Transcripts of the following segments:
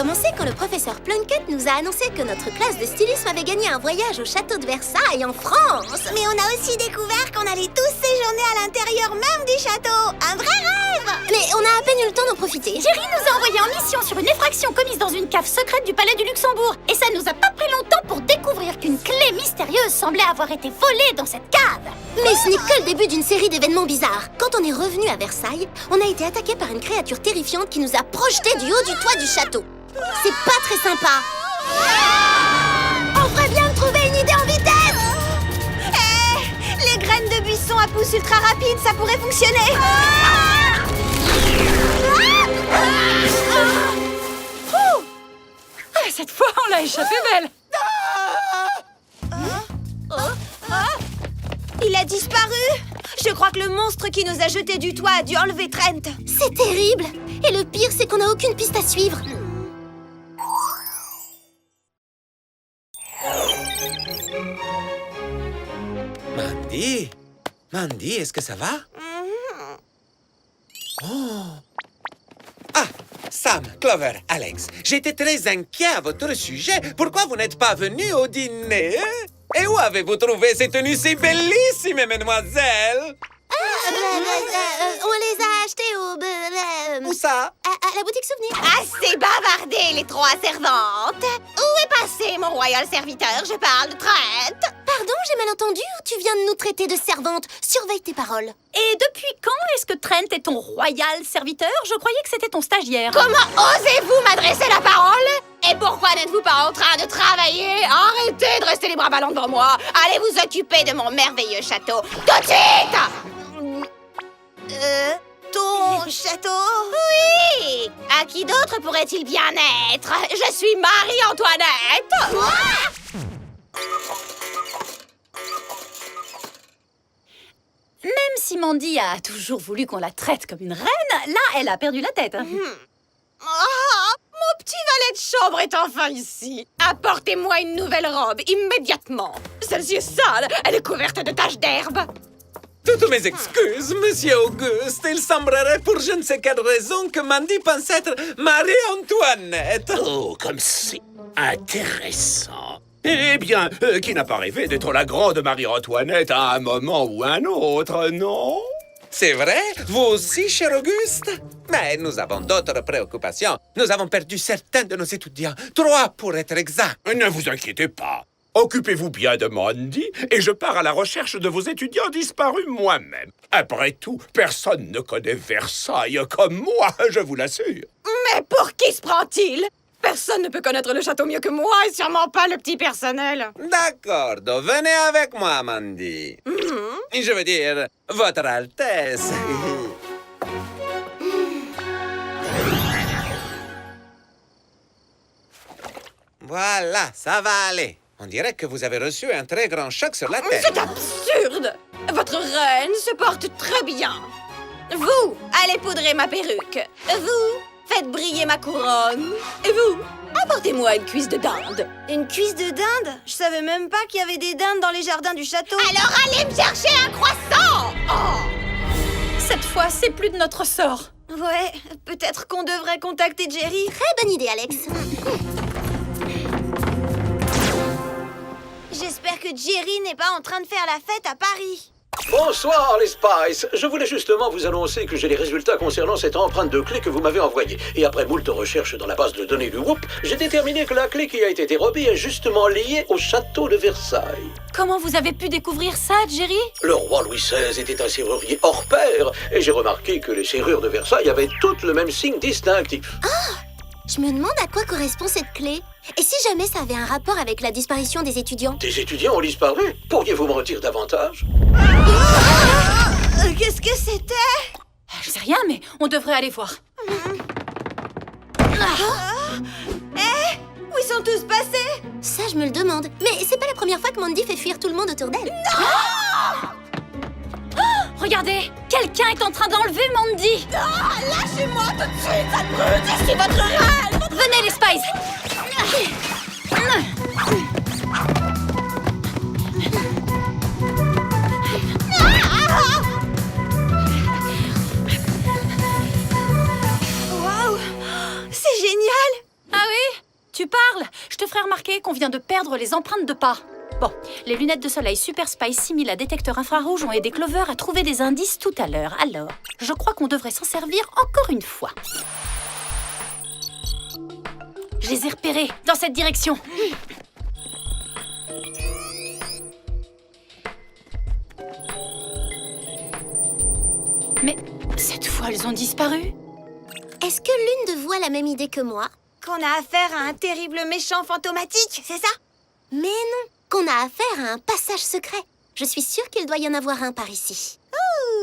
commencé quand le professeur Plunkett nous a annoncé que notre classe de stylisme avait gagné un voyage au château de Versailles en France. Mais on a aussi découvert qu'on allait tous séjourner à l'intérieur même du château. Un vrai rêve! Mais on a à peine eu le temps d'en profiter. Jerry nous a envoyés en mission sur une effraction commise dans une cave secrète du palais du Luxembourg. Et ça nous a pas pris longtemps pour découvrir qu'une clé mystérieuse semblait avoir été volée dans cette cave. Mais ce n'est que le début d'une série d'événements bizarres. Quand on est revenu à Versailles, on a été attaqué par une créature terrifiante qui nous a projetés du haut du toit du château. C'est pas très sympa. On ferait bien de trouver une idée en vitesse. Les graines de buisson à pouce ultra rapide, ça pourrait fonctionner. Cette fois, on l'a échappé belle. Il a disparu. Je crois que le monstre qui nous a jetés du toit a dû enlever Trent. C'est terrible. Et le pire, c'est qu'on n'a aucune piste à suivre. Mandy? Mandy, est-ce que ça va? Oh! Ah! Sam, Clover, Alex, j'étais très inquiet à votre sujet. Pourquoi vous n'êtes pas venus au dîner? Et où avez-vous trouvé ces tenues si bellissimes, mesdemoiselles? On les a achetés au... Où ça? à la boutique souvenir. Assez bavardé, les trois servantes. Où est passé mon royal serviteur? Je parle de Trent. Pardon, j'ai mal entendu ou tu viens de nous traiter de servante? Surveille tes paroles. Et depuis quand est-ce que Trent est ton royal serviteur? Je croyais que c'était ton stagiaire. Comment osez-vous m'adresser la parole? Et pourquoi n'êtes-vous pas en train de travailler? Arrêtez de rester les bras ballants devant moi. Allez vous occuper de mon merveilleux château. Tout de suite! Ton château? Oui! À qui d'autre pourrait-il bien être? Je suis Marie-Antoinette! Même si Mandy a toujours voulu qu'on la traite comme une reine, là, elle a perdu la tête. Ah, mon petit valet de chambre est enfin ici. Apportez-moi une nouvelle robe, immédiatement. Celle-ci est sale, elle est couverte de taches d'herbe. Toutes mes excuses, Monsieur Auguste. Il semblerait pour je ne sais quelle raison que Mandy pense être Marie-Antoinette. Oh, comme c'est intéressant. Eh bien, qui n'a pas rêvé d'être la grande Marie-Antoinette à un moment ou un autre, non? C'est vrai? Vous aussi, cher Auguste? Mais nous avons d'autres préoccupations. Nous avons perdu certains de nos étudiants. 3 pour être exact. Ne vous inquiétez pas. Occupez-vous bien de Mandy et je pars à la recherche de vos étudiants disparus moi-même. Après tout, personne ne connaît Versailles comme moi, je vous l'assure. Mais pour qui se prend-il? Personne ne peut connaître le château mieux que moi et sûrement pas le petit personnel. D'accord, donc venez avec moi, Mandy. Je veux dire, Votre Altesse. Voilà, ça va aller. On dirait que vous avez reçu un très grand choc sur la tête. C'est absurde! Votre reine se porte très bien. Vous, allez poudrer ma perruque. Vous, faites briller ma couronne. Et vous, apportez-moi une cuisse de dinde. Une cuisse de dinde? Je savais même pas qu'il y avait des dindes dans les jardins du château. Alors allez me chercher un croissant! Cette fois, c'est plus de notre sort. Ouais, peut-être qu'on devrait contacter Jerry. Très bonne idée, Alex. J'espère que Jerry n'est pas en train de faire la fête à Paris. Bonsoir les Spice. Je voulais justement vous annoncer que j'ai les résultats concernant cette empreinte de clé que vous m'avez envoyée. Et après moult recherches dans la base de données du Whoop, j'ai déterminé que la clé qui a été dérobée est justement liée au château de Versailles. Comment vous avez pu découvrir ça, Jerry? Le roi Louis XVI était un serrurier hors pair, et j'ai remarqué que les serrures de Versailles avaient toutes le même signe distinctif. Je me demande à quoi correspond cette clé. Et si jamais ça avait un rapport avec la disparition des étudiants? Des étudiants ont disparu. Pourriez-vous me redire davantage? Qu'est-ce que c'était? Je sais rien, mais on devrait aller voir. Où ils sont tous passés? Ça, je me le demande. Mais c'est pas la première fois que Mandy fait fuir tout le monde autour d'elle. Regardez, quelqu'un est en train d'enlever Mandy. Lâchez-moi tout de suite, sale brute! Je suis votre reine! Venez, les Spies. Waouh! C'est génial! Ah oui, te ferai remarquer qu'on vient de perdre les empreintes de pas. Bon, les lunettes de soleil Super Spy 6000 à détecteur infrarouge ont aidé Clover à trouver des indices tout à l'heure. Alors, je crois qu'on devrait s'en servir encore une fois. Je les ai repérés dans cette direction. Mais cette fois, elles ont disparu. Est-ce que l'une de vous a la même idée que moi? Qu'on a affaire à un terrible méchant fantomatique, c'est ça? Mais non, qu'on a affaire à un passage secret. Je suis sûre qu'il doit y en avoir un par ici.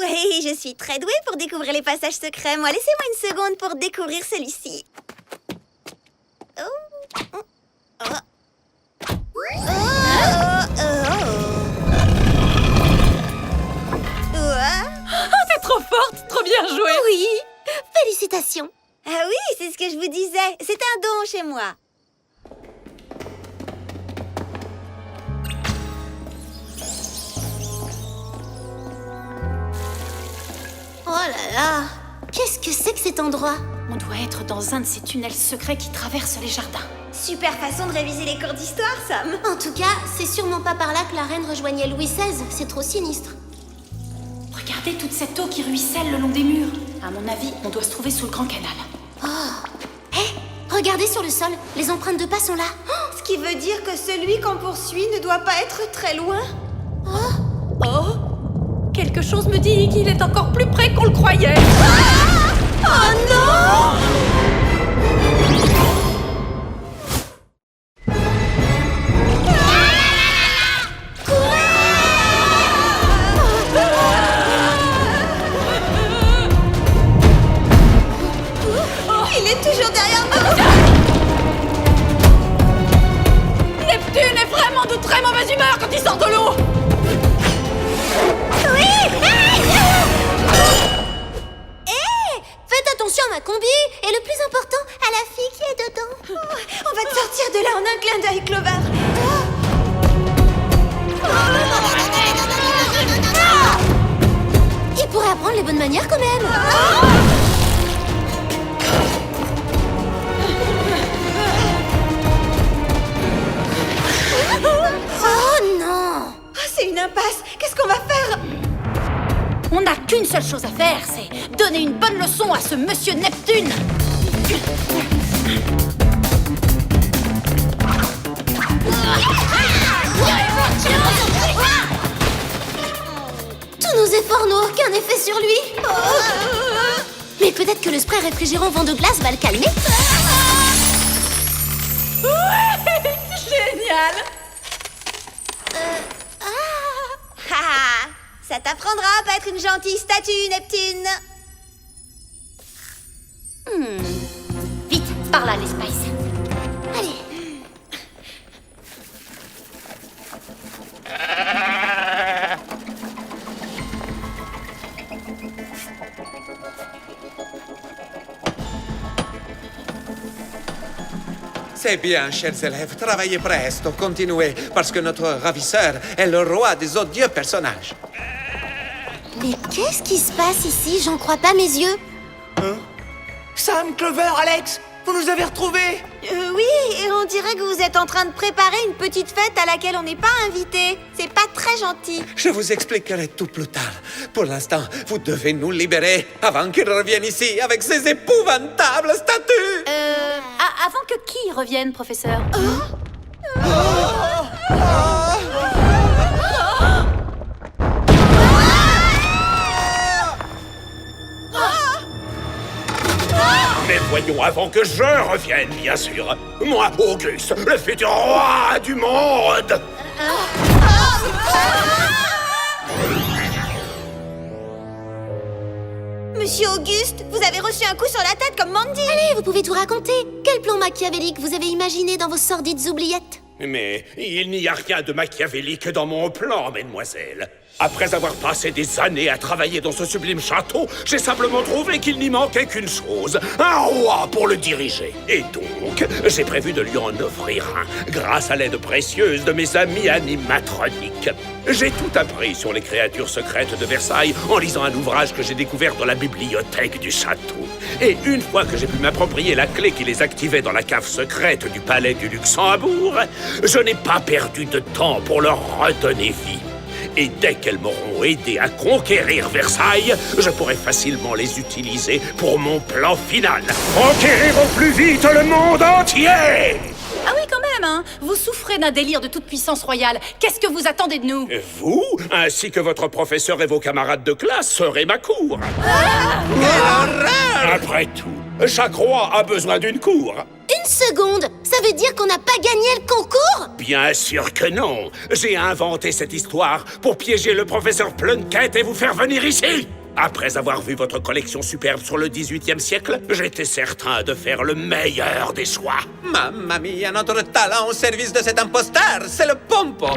Oui, je suis très douée pour découvrir les passages secrets. Moi, laissez-moi une seconde pour découvrir celui-ci. T'es trop forte, trop bien joué. Oui, félicitations. Ah oui, c'est ce que je vous disais. C'est un don chez moi. Oh là là, qu'est-ce que c'est que cet endroit? On doit être dans un de ces tunnels secrets qui traversent les jardins. Super façon de réviser les cours d'histoire, Sam. En tout cas, c'est sûrement pas par là que la reine rejoignait Louis XVI. C'est trop sinistre. Regardez toute cette eau qui ruisselle le long des murs. À mon avis, on doit se trouver sous le grand canal. Hé, regardez sur le sol, les empreintes de pas sont là. Ce qui veut dire que celui qu'on poursuit ne doit pas être très loin. Oh, quelque chose me dit qu'il est encore plus près qu'on le croyait. Oh non! Il est toujours derrière nous! Neptune est vraiment de très mauvaise humeur quand il sort de l'eau. Faites attention à ma combi et le plus important, à la fille qui est dedans. On va te sortir de là en un clin d'œil, Clover. Il pourrait apprendre les bonnes manières quand même. Oh non! C'est une impasse. Qu'est-ce qu'on va faire? On n'a qu'une seule chose à faire, c'est donner une bonne leçon à ce monsieur Neptune. Tous nos efforts n'ont aucun effet sur lui. Mais peut-être que le spray réfrigérant vent de glace va le calmer. Génial. Ça t'apprendra à pas être une gentille statue, Neptune. Vite, par là les Spice. Allez. C'est bien, chers élèves. Travaillez presto, continuez, parce que notre ravisseur est le roi des odieux personnages. Mais qu'est-ce qui se passe ici? J'en crois pas mes yeux. Sam, Clover, Alex, vous nous avez retrouvés. Oui, et on dirait que vous êtes en train de préparer une petite fête à laquelle on n'est pas invité. C'est pas très gentil. Je vous expliquerai tout plus tard. Pour l'instant, vous devez nous libérer avant qu'il revienne ici avec ses épouvantables statues. Avant que qui revienne, professeur? Mais voyons, avant que je revienne, bien sûr. Moi, Auguste, le futur roi du monde. Monsieur Auguste, vous avez reçu un coup sur la tête comme Mandy. Allez, vous pouvez tout raconter. Quel plan machiavélique vous avez imaginé dans vos sordides oubliettes? Mais il n'y a rien de machiavélique dans mon plan, mesdemoiselles. Après avoir passé des années à travailler dans ce sublime château, j'ai simplement trouvé qu'il n'y manquait qu'une chose, un roi pour le diriger. Et donc, j'ai prévu de lui en offrir un, grâce à l'aide précieuse de mes amis animatroniques. J'ai tout appris sur les créatures secrètes de Versailles en lisant un ouvrage que j'ai découvert dans la bibliothèque du château. Et une fois que j'ai pu m'approprier la clé qui les activait dans la cave secrète du palais du Luxembourg, je n'ai pas perdu de temps pour leur redonner vie. Et dès qu'elles m'auront aidé à conquérir Versailles, je pourrai facilement les utiliser pour mon plan final. Conquérir au plus vite le monde entier! Ah oui, quand même, hein. Vous souffrez d'un délire de toute puissance royale. Qu'est-ce que vous attendez de nous? Vous, ainsi que votre professeur et vos camarades de classe, serez ma cour. Après tout, chaque roi a besoin d'une cour. Une seconde! Ça veut dire qu'on n'a pas gagné le concours? Bien sûr que non. J'ai inventé cette histoire pour piéger le professeur Plunkett et vous faire venir ici. Après avoir vu votre collection superbe sur le 18e siècle, j'étais certain de faire le meilleur des choix. Mamma mia, notre talent au service de cet imposteur, c'est le pompo.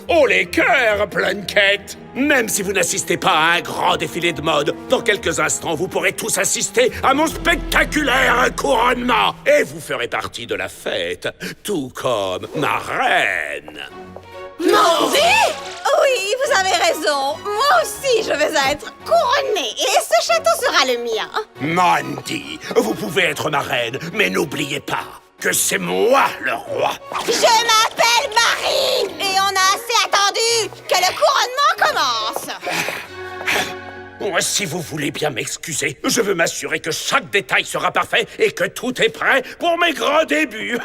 Oh les cœurs, Plunkett! Même si vous n'assistez pas à un grand défilé de mode, dans quelques instants, vous pourrez tous assister à mon spectaculaire couronnement. Et vous ferez partie de la fête, tout comme ma reine. Mandy? Oui, vous avez raison. Moi aussi, je vais être couronnée. Et ce château sera le mien. Mandy, vous pouvez être ma reine, mais n'oubliez pas que c'est moi le roi. Je m'appelle Marie. Et on a assez attendu que le couronnement commence. Si vous voulez bien m'excuser, je veux m'assurer que chaque détail sera parfait et que tout est prêt pour mes grands débuts.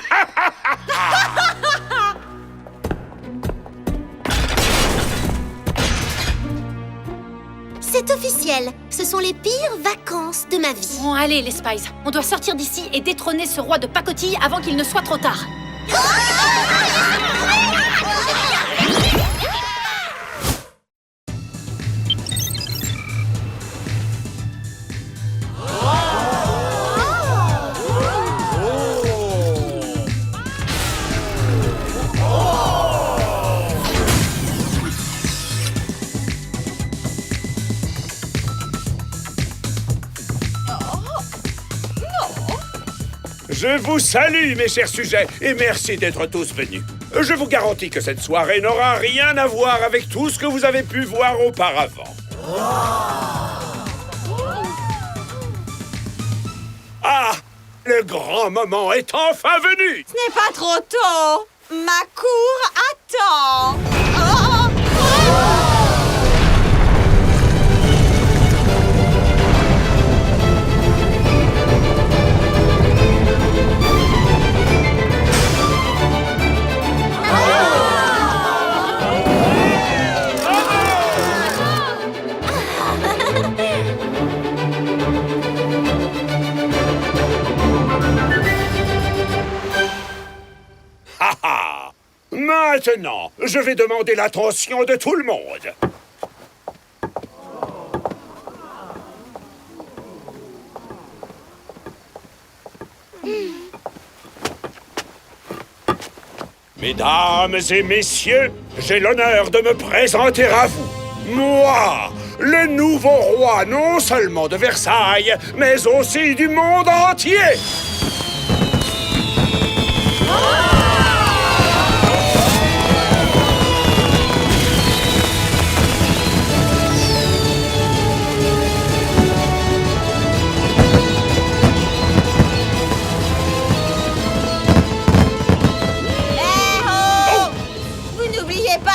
C'est officiel. Ce sont les pires vacances de ma vie. Bon, allez, les Spies. On doit sortir d'ici et détrôner ce roi de pacotille avant qu'il ne soit trop tard. Je vous salue, mes chers sujets, et merci d'être tous venus. Je vous garantis que cette soirée n'aura rien à voir avec tout ce que vous avez pu voir auparavant. Ah, le grand moment est enfin venu! Ce n'est pas trop tôt. Ma cour attend. Maintenant, je vais demander l'attention de tout le monde. Mesdames et messieurs, j'ai l'honneur de me présenter à vous. Moi, le nouveau roi non seulement de Versailles, mais aussi du monde entier.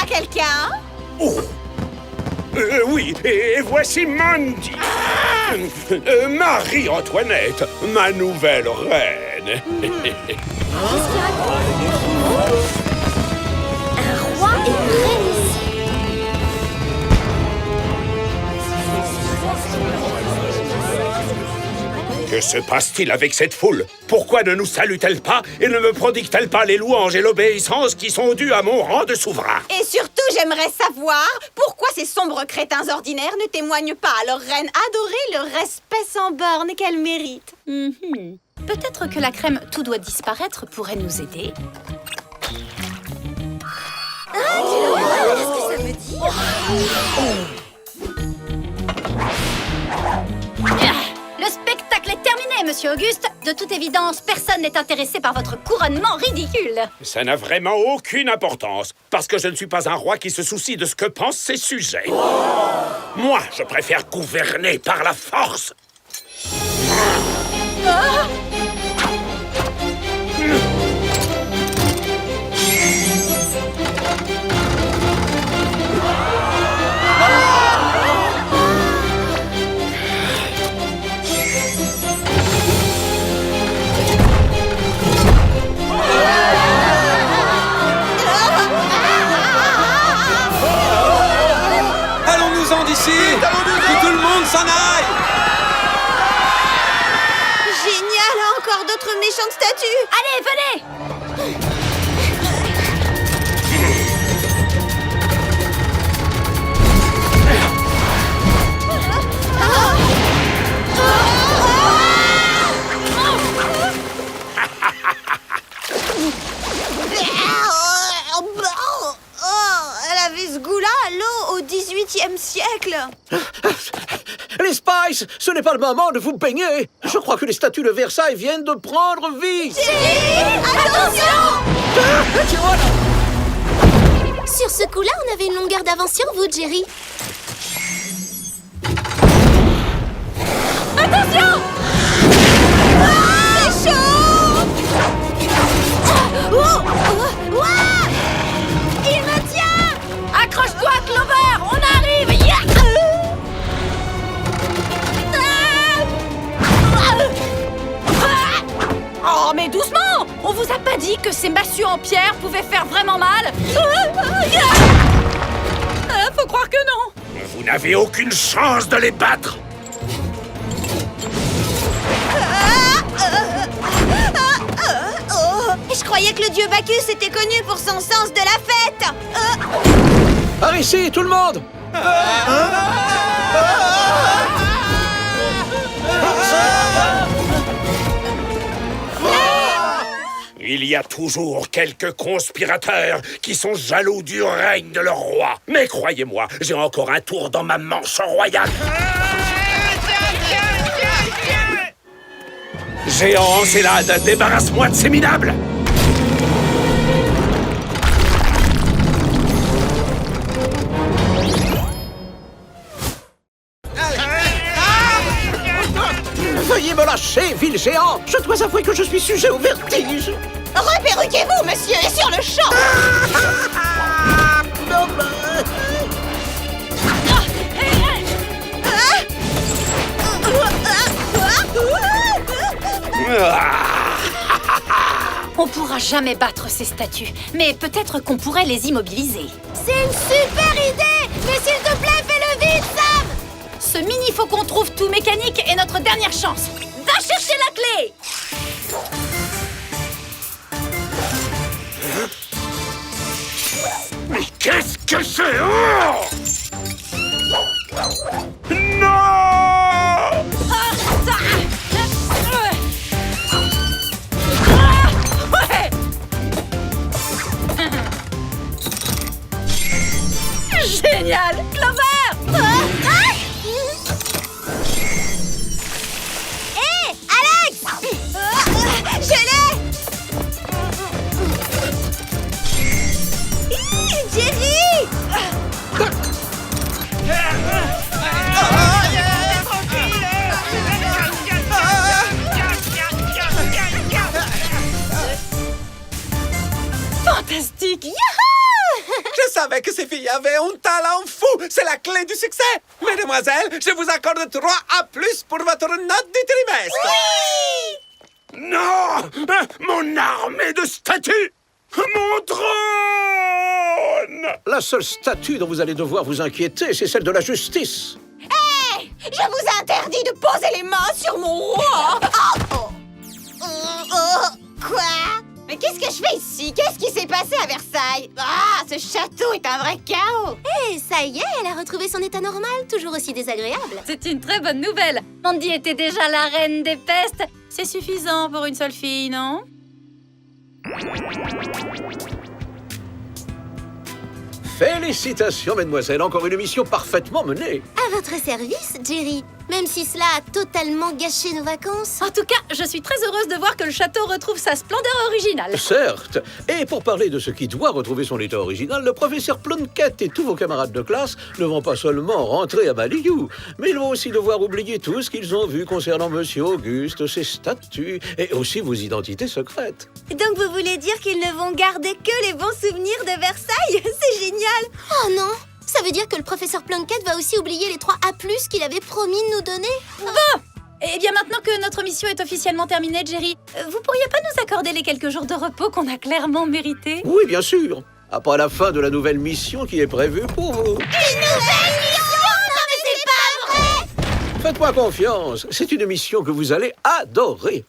Quelqu'un? Oh. Oui, et voici Mandy. Marie-Antoinette, ma nouvelle reine. Un roi et une reine ici. Que se passe-t-il avec cette foule? Pourquoi ne nous salue-t-elle pas et ne me prodigue-t-elle pas les louanges et l'obéissance qui sont dues à mon rang de souverain? Et surtout, j'aimerais savoir pourquoi ces sombres crétins ordinaires ne témoignent pas à leur reine adorée le respect sans borne qu'elle mérite. Peut-être que la crème « Tout doit disparaître » pourrait nous aider. Qu'est-ce que ça veut dire? Le spectacle est terminé, Monsieur Auguste. De toute évidence, personne n'est intéressé par votre couronnement ridicule. Ça n'a vraiment aucune importance, parce que je ne suis pas un roi qui se soucie de ce que pensent ses sujets. Moi, je préfère gouverner par la force. Allons-nous-en d'ici! Que tout le monde s'en aille! Génial, encore d'autres méchantes statues. Allez, venez! Elle avait ce goût-là, l'eau, au XVIIIe siècle. Les Spice, ce n'est pas le moment de vous baigner. Je crois que les statues de Versailles viennent de prendre vie. Attention! Tiens-moi là. Sur ce coup-là, on avait une longueur d'avance sur vous, Jerry. C'est chaud! Il me tient! Accroche-toi, Clover! On arrive! Oh, mais doucement! On vous a pas dit que ces massues en pierre pouvaient faire vraiment mal? Faut croire que non! Vous n'avez aucune chance de les battre. Je croyais que le dieu Bacchus était connu pour son sens de la fête. Par ici, tout le monde. Il y a toujours quelques conspirateurs qui sont jaloux du règne de leur roi. Mais croyez-moi, j'ai encore un tour dans ma manche royale. Géant Encélade, débarrasse-moi de ces minables! Veuillez me lâcher, ville géant. Je dois avouer que je suis sujet au vertige. Reperruquez-vous, monsieur, et sur le champ. On pourra jamais battre ces statues, mais peut-être qu'on pourrait les immobiliser. C'est une super idée! Mais s'il te plaît, fais-le vite, Sam! Ce mini-faucon trouve tout mécanique est notre dernière chance. Va chercher la clé! Mais qu'est-ce que c'est? Oh! Non! Génial! Clover! Hé, Alex! Je l'ai! Jerry! Fantastique! Je savais que ces filles avaient un talent fou. C'est la clé du succès. Mesdemoiselles, je vous accorde 3 A+ pour votre note du trimestre. Non! Mon armée de statues! Mon trône! La seule statue dont vous allez devoir vous inquiéter, c'est celle de la justice. Je vous interdis de poser les mains sur mon roi! Quoi? Mais qu'est-ce que je fais ici? Qu'est-ce qui s'est passé à Versailles? Ah, ce château est un vrai chaos! Hé, ça y est, elle a retrouvé son état normal, toujours aussi désagréable. C'est une très bonne nouvelle. Mandy était déjà la reine des pestes. C'est suffisant pour une seule fille, non? Félicitations, mademoiselle. Encore une mission parfaitement menée. À votre service, Jerry. Même si cela a totalement gâché nos vacances. En tout cas, je suis très heureuse de voir que le château retrouve sa splendeur originale. Certes. Et pour parler de ce qui doit retrouver son état original, le professeur Plunkett et tous vos camarades de classe ne vont pas seulement rentrer à Maliou, mais ils vont aussi devoir oublier tout ce qu'ils ont vu concernant Monsieur Auguste, ses statues et aussi vos identités secrètes. Donc vous voulez dire qu'ils ne vont garder que les bons souvenirs de Versailles? C'est génial! Oh non! Ça veut dire que le professeur Plunkett va aussi oublier les 3 A+, qu'il avait promis de nous donner? Et bien maintenant que notre mission est officiellement terminée, Jerry, vous pourriez pas nous accorder les quelques jours de repos qu'on a clairement mérités? Oui, bien sûr. Après la fin de la nouvelle mission qui est prévue pour vous. Faites-moi confiance, c'est une mission que vous allez adorer.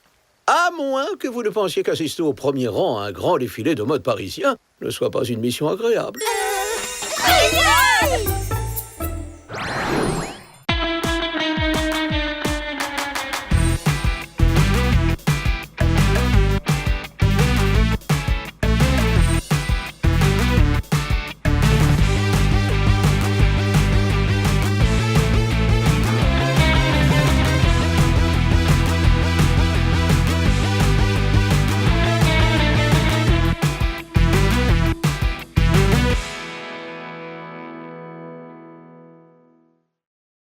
À moins que vous ne pensiez qu'assister au premier rang à un grand défilé de mode parisien ne soit pas une mission agréable. Génial!